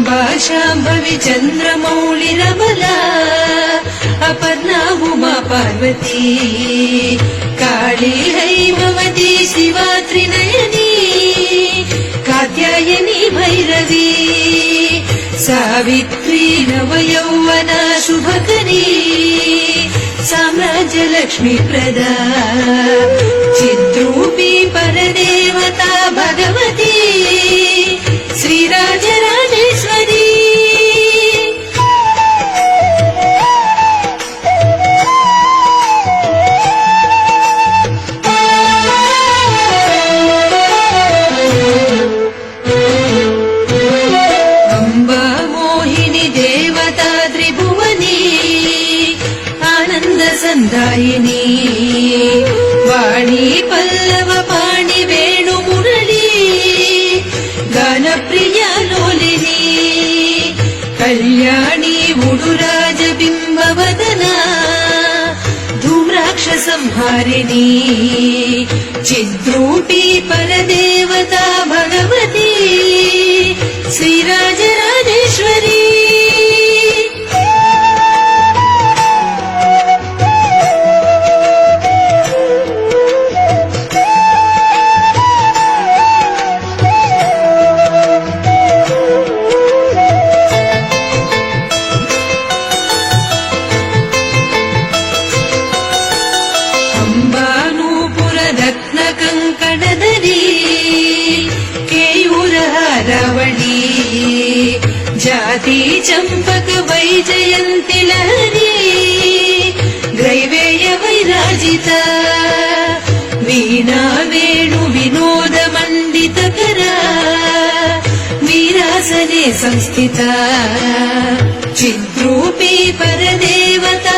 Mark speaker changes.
Speaker 1: अम्बा शाम्भवी चन्द्रमौळिरमला अपर्णा उमा पार्वती काली हैमवती शिवा त्रिनयनी कात्यायनी भैरवी सावित्री नवयौवना शुभकरी साम्राज्यलक्ष्मी प्रदा चिद्रूपी परदेवता भगवती श्रीराजराजेश्वरी अम्बा मोहिनी देवता त्रिभुवनी आनंद संदायिनी वाणी पल्लव पाणि वेणु मुरली गान प्रिया लोलिनी कल्याणी मुडुराज बिंबवदना धूम्राक्ष संहारिणी चिद्रूपी परदेवता भगवती श्रीराजराजेश्वरी कंकणधरी केयूरहारवळी जाति चंपक वैजयन्ति लहरी ग्रैवेय वैराजिता वीणा वेणु विनोद मंडितकरा वीरासने संस्थिता चिद्रूपी परदेवता